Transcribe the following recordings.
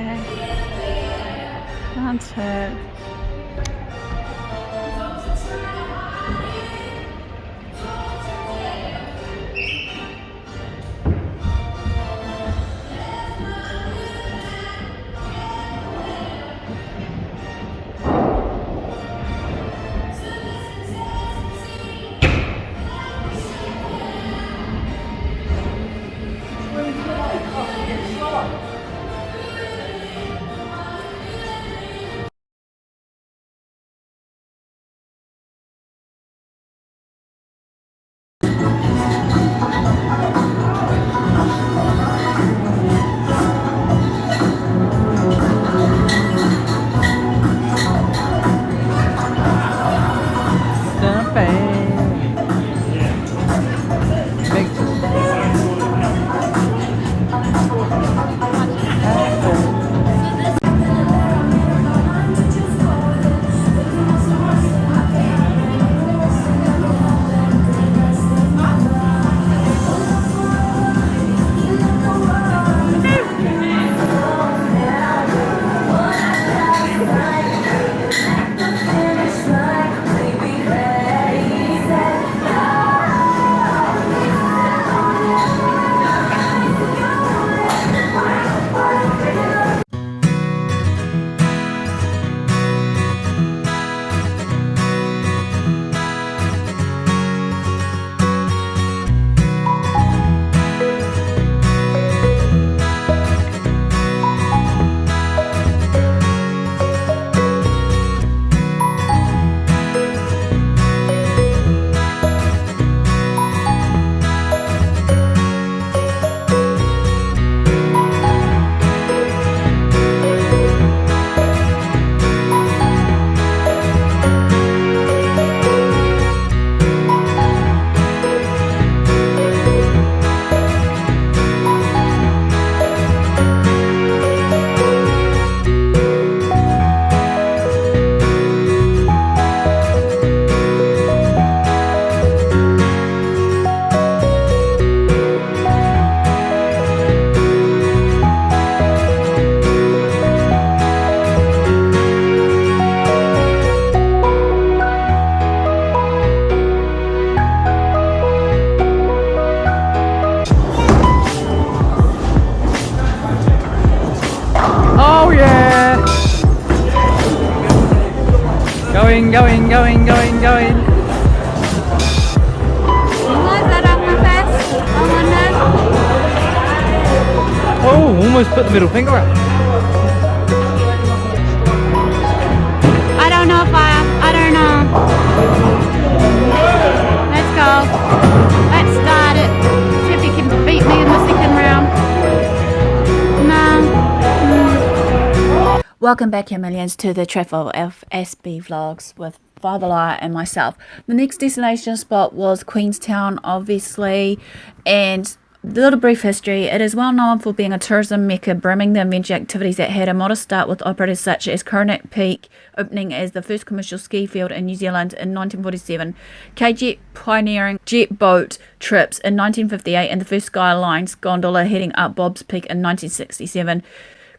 Okay. Can't hurt. Going. Oh, almost put the middle finger up. I don't know, Fire. I don't know. Let's go. Let's start it. See if you can beat me in the second round. No. Welcome back, your millions, to the travel of Aspie Vlogs with FireTheLier and myself. The next destination spot was Queenstown, obviously, and a little brief history. It is well known for being a tourism mecca, brimming the adventure activities that had a modest start with operators such as Coronet Peak opening as the first commercial ski field in New Zealand in 1947, K-Jet pioneering jet boat trips in 1958, and the first Skylines gondola heading up Bob's Peak in 1967.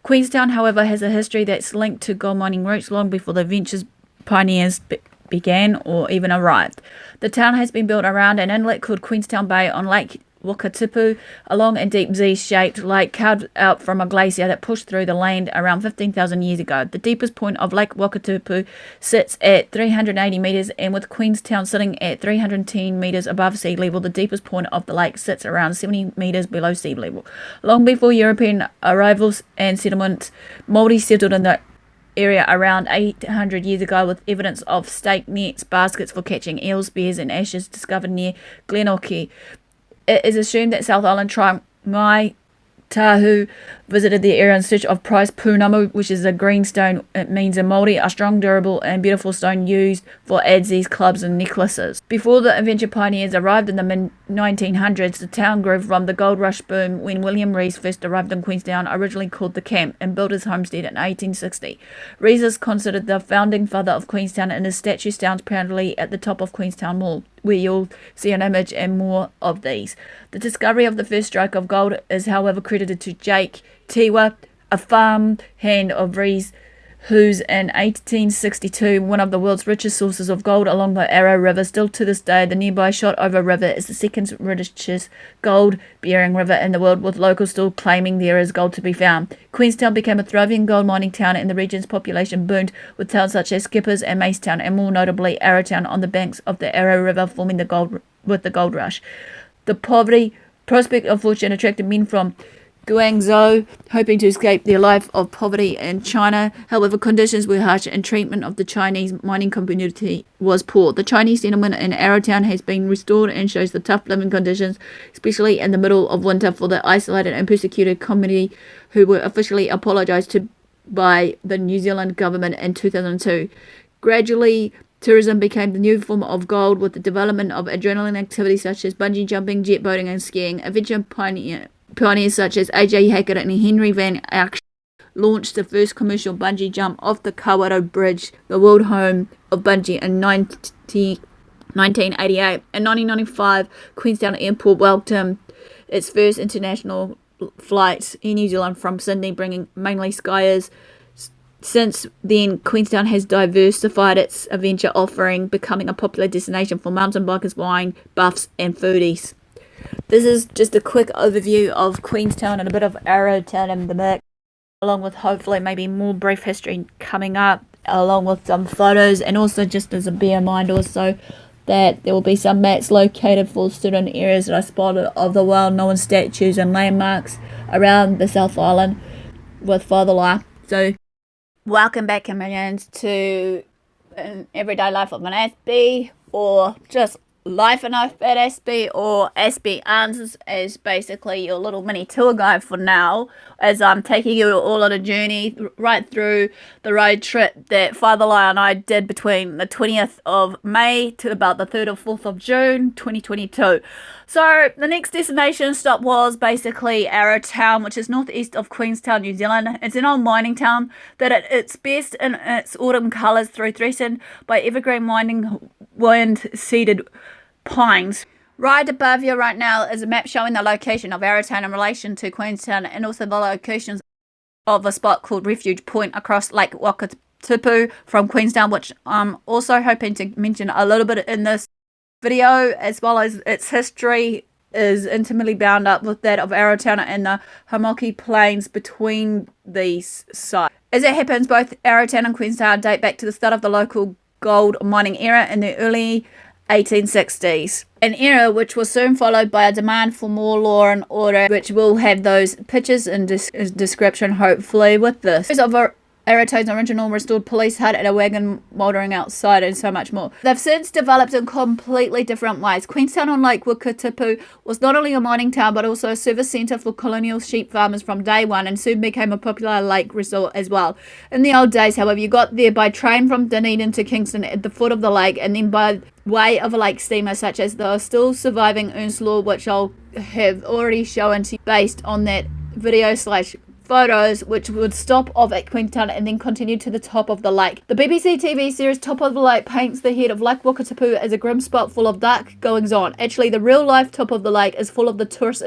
Queenstown, however, has a history that's linked to gold mining routes long before the adventure's pioneers began or even arrived. The town has been built around an inlet called Queenstown Bay on Lake Wakatipu, a long and deep Z-shaped lake carved out from a glacier that pushed through the land around 15,000 years ago. The deepest point of Lake Wakatipu sits at 380 metres, and with Queenstown sitting at 310 metres above sea level, the deepest point of the lake sits around 70 metres below sea level. Long before European arrivals and settlement, Māori settled in the area around 800 years ago, with evidence of stake nets, baskets for catching eels, spears and ashes discovered near Glenorchy. It is assumed that South Island tribe Ngai Tahu visited the area in search of prize punamu, which is a green stone. It means in Māori, a strong, durable and beautiful stone used for adzes, clubs and necklaces. Before the adventure pioneers arrived in the mid-1900s, the town grew from the gold rush boom when William Rees first arrived in Queenstown, originally called the Camp, and built his homestead in 1860. Rees is considered the founding father of Queenstown, and his statue stands proudly at the top of Queenstown Mall, where you'll see an image and more of these. The discovery of the first stroke of gold is, however, credited to Jake Tiwa, a farm hand of Rees, who's in 1862 one of the world's richest sources of gold along the Arrow River. Still to this day, the nearby Shotover River is the second richest gold-bearing river in the world, with locals still claiming there is gold to be found. Queenstown became a thriving gold mining town, and the region's population boomed, with towns such as Skippers and Macetown, and more notably Arrowtown on the banks of the Arrow River forming the gold rush. The prospect of fortune attracted men from Guangzhou, hoping to escape their life of poverty in China. However, conditions were harsh and treatment of the Chinese mining community was poor. The Chinese settlement in Arrowtown has been restored and shows the tough living conditions, especially in the middle of winter, for the isolated and persecuted community who were officially apologised to by the New Zealand government in 2002. Gradually, tourism became the new form of gold, with the development of adrenaline activities such as bungee jumping, jet boating and skiing. Adventure pioneers such as A.J. Hackett and Henry Van Eyck launched the first commercial bungee jump off the Kawerau Bridge, the world home of bungee, in 1988. In 1995, Queenstown Airport welcomed its first international flights in New Zealand from Sydney, bringing mainly skiers. Since then, Queenstown has diversified its adventure offering, becoming a popular destination for mountain bikers, wine buffs and foodies. This is just a quick overview of Queenstown and a bit of Arrowtown in the mix, along with hopefully maybe more brief history coming up, along with some photos, and also just as a bear in mind also that there will be some maps located for certain areas that I spotted of the well-known statues and landmarks around the South Island with FireTheLier. So welcome back, chameleons, to an everyday life of an Aspie, or just life in a fat Aspie, or Aspie Answers as basically your little mini tour guide for now, as I'm taking you all on a journey right through the road trip that FireTheLier and I did between the 20th of May to about the 3rd or 4th of June 2022. So the next destination stop was basically Arrowtown, which is northeast of Queenstown, New Zealand. It's an old mining town that at its best in its autumn colours, through threatened by evergreen wind-seeded pines. Right above you right now is a map showing the location of Arrowtown in relation to Queenstown, and also the locations of a spot called Refuge Point across Lake Wakatipu from Queenstown, which I'm also hoping to mention a little bit in this video, as well as its history is intimately bound up with that of Arrowtown and the Hamoki Plains between these sites. As it happens, both Arrowtown and Queenstown date back to the start of the local gold mining era in the early 1860s, an era which was soon followed by a demand for more law and order, which will have those pictures and description hopefully with this. Of Arrowtown's original restored police hut and a wagon mouldering outside, and so much more. They've since developed in completely different ways. Queenstown on Lake Wakatipu was not only a mining town but also a service centre for colonial sheep farmers from day one, and soon became a popular lake resort as well. In the old days, however, you got there by train from Dunedin to Kingston at the foot of the lake, and then by way of a lake steamer such as the still surviving Ernslaw, which I'll have already shown to you based on that video / photos, which would stop off at Queenstown and then continue to the top of the lake. The BBC TV series Top of the Lake paints the head of Lake Wakatipu as a grim spot full of dark goings on. Actually, the real life Top of the Lake is full of the tourist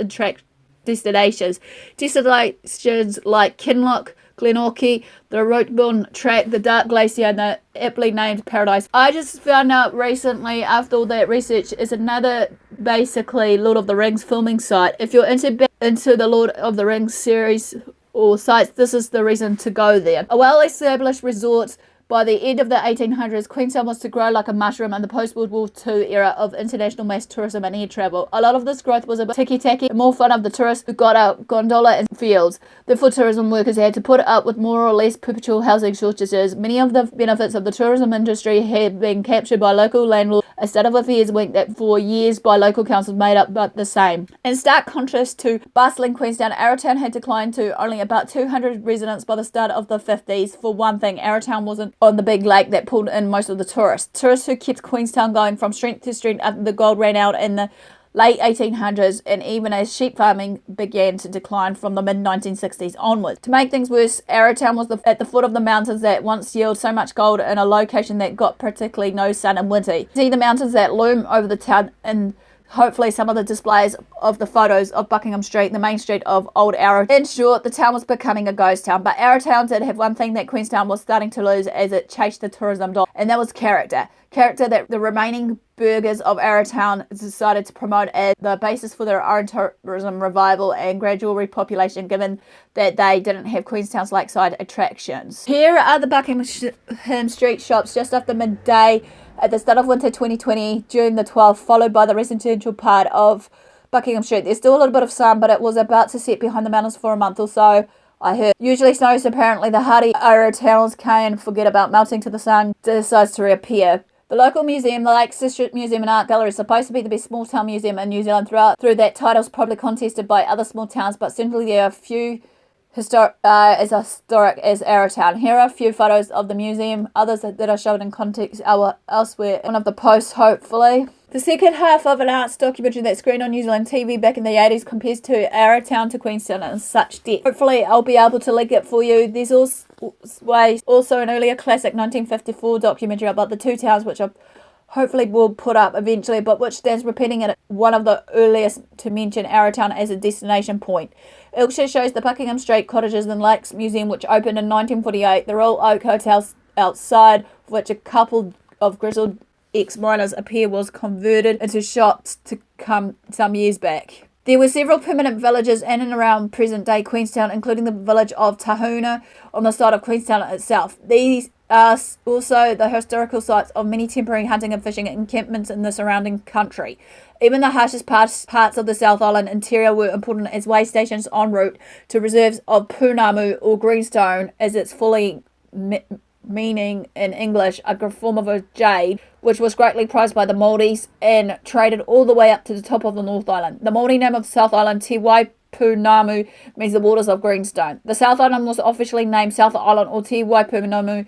destinations. Destinations like Kinloch, Glenorchy, the Roteburn Track, the Dark Glacier, and the aptly named Paradise. I just found out recently, after all that research, is another basically Lord of the Rings filming site. If you're into the Lord of the Rings series or sites, this is the reason to go there. A well-established resort by the end of the 1800s, Queenstown was to grow like a mushroom in the post-World War II era of international mass tourism and air travel. A lot of this growth was a bit ticky-tacky, more fun of the tourists who got a gondola in fields. Therefore, tourism workers had to put up with more or less perpetual housing shortages. Many of the benefits of the tourism industry had been captured by local landlords, a state of affairs winked at for years by local councils made up but the same. In stark contrast to bustling Queenstown, Arrowtown had declined to only about 200 residents by the start of the 50s. For one thing, Arrowtown wasn't on the big lake that pulled in most of the tourists. Tourists who kept Queenstown going from strength to strength after the gold ran out in the late 1800s, and even as sheep farming began to decline from the mid-1960s onwards. To make things worse, Arrowtown was at the foot of the mountains that once yielded so much gold in a location that got practically no sun in winter. See the mountains that loom over the town in hopefully some of the displays of the photos of Buckingham Street, the main street of Old Arrow. In short, the town was becoming a ghost town, but Arrowtown did have one thing that Queenstown was starting to lose as it chased the tourism dollar, and that was character. Character that the remaining burghers of Arrowtown decided to promote as the basis for their own tourism revival and gradual repopulation, given that they didn't have Queenstown's lakeside attractions. Here are the Buckingham Street shops just after midday at the start of winter 2020, June the 12th, followed by the residential part of Buckingham Street. There's still a little bit of sun, but it was about to set behind the mountains for a month or so, I heard. Usually snows, apparently the hardy Arrowtowners can't forget about melting to the sun, decides to reappear. The local museum, the Lakes District Museum and Art Gallery, is supposed to be the best small town museum in New Zealand. Through that title is probably contested by other small towns, but certainly there are few as historic as Arrowtown. Here are a few photos of the museum, others that are shown in context elsewhere. One of the posts, hopefully. The second half of an arts documentary that screened on New Zealand TV back in the 80s compares to Arrowtown to Queenstown in such depth. Hopefully I'll be able to link it for you. There's also an earlier classic 1954 documentary about the two towns, which I hopefully will put up eventually, but which stands repeating it, one of the earliest to mention Arrowtown as a destination point. It also shows the Buckingham Street Cottages and Lakes Museum, which opened in 1948, the Royal Oak Hotel outside, of which a couple of grizzled ex-miners appear was converted into shops to come some years back. There were several permanent villages in and around present-day Queenstown, including the village of Tahuna on the side of Queenstown itself. These are also the historical sites of many temporary hunting and fishing encampments in the surrounding country. Even the harshest parts of the South Island interior were important as way stations en route to reserves of Pounamu or greenstone, as it's fully meaning in English, a form of a jade, which was greatly prized by the Māoris and traded all the way up to the top of the North Island. The Māori name of the South Island, Te Waipunamu, means the waters of greenstone. The South Island was officially named South Island or Te Waipunamu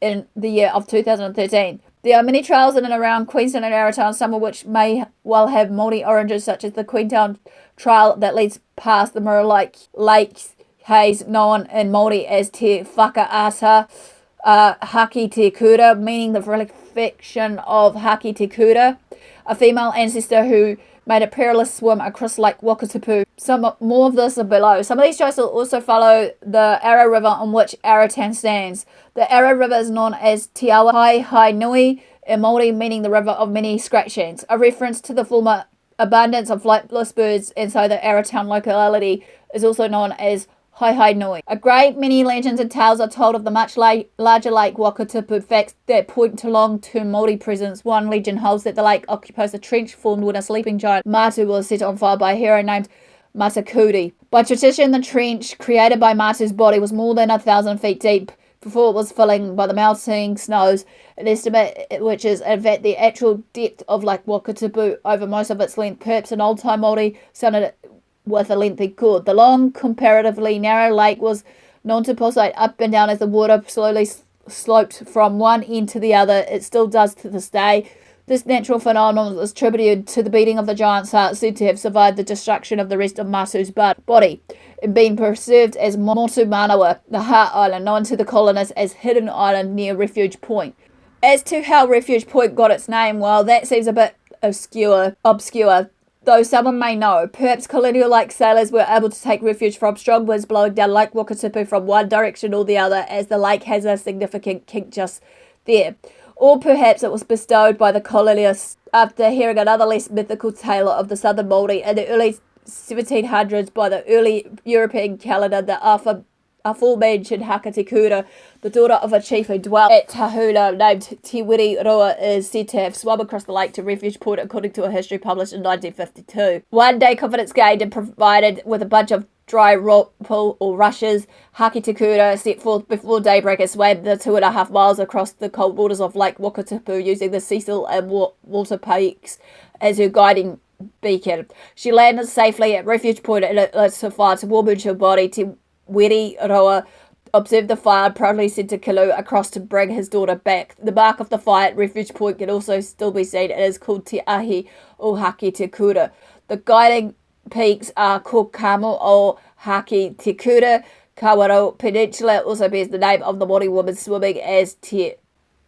in the year of 2013. There are many trails in and around Queenstown and Arrowtown, some of which may well have Māori origins, such as the Queenstown Trail that leads past the Mirror Lake Haze, known in Māori as Te Whakaata Haki Te Kura, meaning the reflection of Haki Te Kura, a female ancestor who made a perilous swim across Lake Wakatipu. Some more of this are below. Some of these trails will also follow the Arrow River on which Arrowtown stands. The Arrow River is known as Te Awa Hai Nui in Māori, meaning the river of many scratch-ends, a reference to the former abundance of flightless birds, and so the Arrowtown locality is also known as Hai Nui. A great many legends and tales are told of the much larger Lake Wakatipu, facts that point to long-term Māori presence. One legend holds that the lake occupies a trench formed when a sleeping giant Matu was set on fire by a hero named Matakuri. By tradition, the trench created by Matu's body was more than 1,000 feet deep before it was filling by the melting snows, an estimate which is in fact the actual depth of Lake Wakatipu over most of its length. Perhaps an old-time Māori sounded it with a lengthy cord. The long, comparatively narrow lake was known to pulsate up and down as the water slowly sloped from one end to the other. It still does to this day. This natural phenomenon is attributed to the beating of the giant's heart, said to have survived the destruction of the rest of Matu's body, and being preserved as Motu Manawa, the Heart Island, known to the colonists as Hidden Island near Refuge Point. As to how Refuge Point got its name, well, that seems a bit obscure, though someone may know. Perhaps colonial-like sailors were able to take refuge from strong winds blowing down Lake Wakatipu from one direction or the other, as the lake has a significant kink just there. Or perhaps it was bestowed by the colonialists after hearing another less mythical tale of the southern Māori in the early 1700s by the early European calendar. The aforementioned Haka Te Kura, the daughter of a chief who dwelt at Tahuna named Te Wiri Roa, is said to have swum across the lake to Refuge Point, according to a history published in 1952. One day, confidence gained and provided with a bunch of dry rope or rushes, Haki Te Kura set forth before daybreak and swam the 2.5 miles across the cold waters of Lake Wakatipu using the Cecil and Water Peaks as her guiding beacon. She landed safely at Refuge Point and lit a fire to warm her body. Te Wiri Roa observed the fire, proudly sent to Kalu across to bring his daughter back. The mark of the fire at Refuge Point can also still be seen. It is called Te Ahi o Haki Te Kura. The guiding peaks are Kokamo o Haki Te Kura. Kawaro Peninsula also bears the name of the Māori woman swimming as Te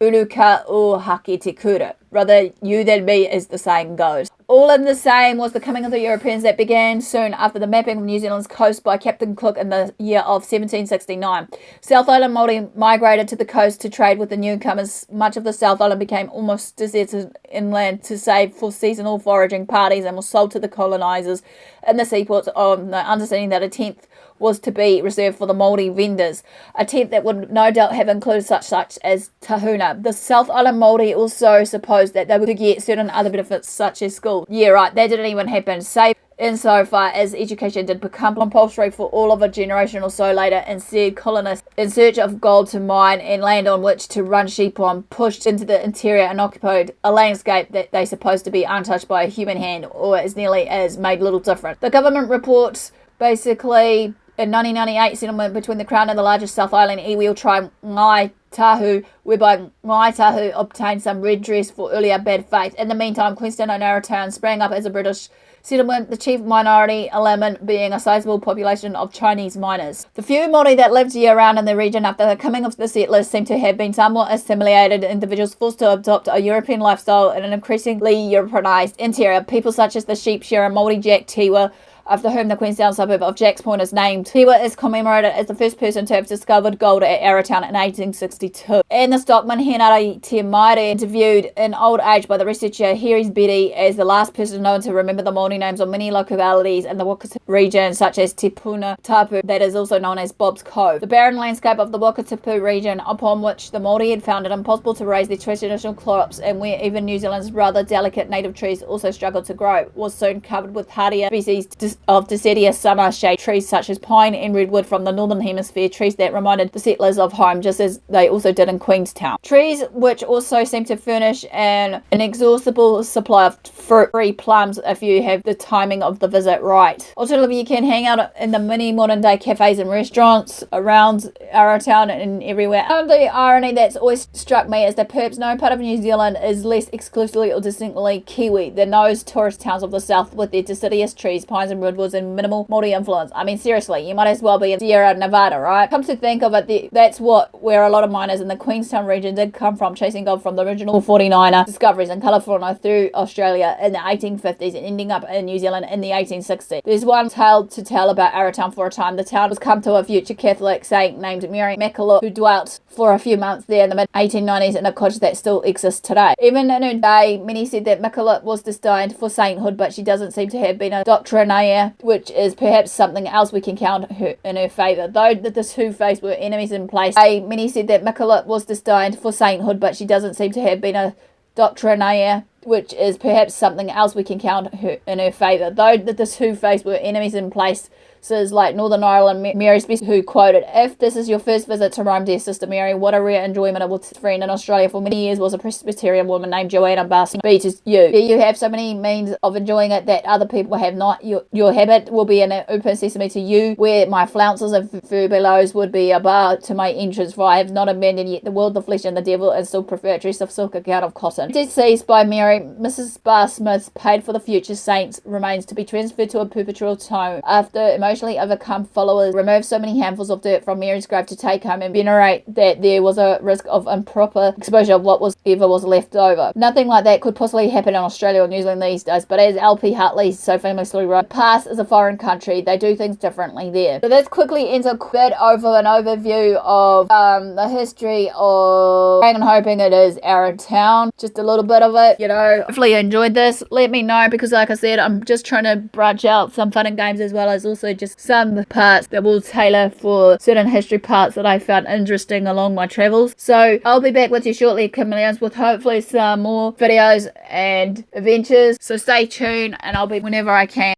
Unuka o Haki Te Kura. Rather you than me, as the saying goes. All in the same was the coming of the Europeans that began soon after the mapping of New Zealand's coast by Captain Cook in the year of 1769. South Island Māori migrated to the coast to trade with the newcomers. Much of the South Island became almost deserted inland to save for seasonal foraging parties and was sold to the colonisers in the seaports on the understanding that a tenth was to be reserved for the Māori vendors, a tenth that would no doubt have included such as tahuna. The South Island Māori also supposed that they would get certain other benefits such as school. Yeah, right, that didn't even happen, save insofar as education did become compulsory for all of a generation or so later. Instead, colonists, in search of gold to mine and land on which to run sheep on, pushed into the interior and occupied a landscape that they supposed to be untouched by a human hand, or as nearly as made little difference. The government reports basically in 1998 settlement between the Crown and the largest South Island iwi tribe Ngai Tahu, whereby Ngai Tahu obtained some redress for earlier bad faith. In the meantime, Queenstown Arrowtown sprang up as a British settlement, the chief minority element being a sizable population of Chinese miners. The few Māori that lived year-round in the region after the coming of the settlers seem to have been somewhat assimilated individuals forced to adopt a European lifestyle in an increasingly Europeanized interior. People such as the sheep shearer Māori Jack Tiwa, after whom the Queenstown suburb of Jack's Point is named. Tiwa is commemorated as the first person to have discovered gold at Arrowtown in 1862. And the stockman Henare Te Maire, interviewed in old age by the researcher Heris Betty as the last person known to remember the Māori names of many localities in the Wakatipu region, such as Te Puna Tapu, that is also known as Bob's Cove. The barren landscape of the Wakatipu region, upon which the Māori had found it impossible to raise their traditional crops, and where even New Zealand's rather delicate native trees also struggled to grow, was soon covered with hardier species of deciduous summer shade trees such as pine and redwood from the northern hemisphere, trees that reminded the settlers of home just as they also did in Queenstown. Trees which also seem to furnish an inexhaustible supply of fruit-free plums if you have the timing of the visit right. Alternatively, you can hang out in the many modern day cafes and restaurants around Arrowtown and everywhere. The irony that's always struck me is that perhaps no part of New Zealand is less exclusively or distinctly Kiwi than those tourist towns of the south with their deciduous trees, pines and redwoods and minimal Māori influence. I mean, seriously, you might as well be in Sierra Nevada, right? Come to think of it, that's where a lot of miners in the Queenstown region did come from, chasing gold from the original 49er discoveries in California through Australia in the 1850s and ending up in New Zealand in the 1860s. There's one tale to tell about Arrowtown. For a time, the town was come to a future Catholic saint named Mary MacKillop, who dwelt for a few months there in the mid-1890s in a cottage that still exists today. Even in her day, many said that MacKillop was destined for sainthood, but she doesn't seem to have been a doctrinaire, which is perhaps something else we can count in her favour. Though the two faiths were enemies in place, many said that MacKillop was destined for sainthood, but she doesn't seem to have been a doctrinaire, which is perhaps something else we can count in her favour. Though the two faiths were enemies in place, like Northern Ireland, Mary Spence, who quoted, "If this is your first visit to Rome, dear Sister Mary, what a rare enjoyment. A friend in Australia for many years was a Presbyterian woman named Joanna Barson. Be to you. You have so many means of enjoying it that other people have not. Your habit will be an open sesame to you, where my flounces of furbelows would be a bar to my entrance, for I have not abandoned yet the world, the flesh, and the devil, and still prefer a dress of silk, a gown of cotton." Deceased by Mary, Mrs. Barr Smith paid for the future saint's remains to be transferred to a perpetual tomb. After emotionally overcome, followers removed so many handfuls of dirt from Mary's grave to take home and venerate that there was a risk of improper exposure of what was ever was left over. Nothing like that could possibly happen in Australia or New Zealand these days, but as L.P. Hartley so famously wrote, "The past is a foreign country, they do things differently there." So this quickly ends a bit over an overview of the history of, I'm hoping it is Arrowtown, just a little bit of it, hopefully you enjoyed this. Let me know, because like I said, I'm just trying to branch out some fun and games as well as also just some parts that will tailor for certain history parts that I found interesting along my travels. So I'll be back with you shortly, chameleons, with hopefully some more videos and adventures. So stay tuned, and I'll be whenever I can.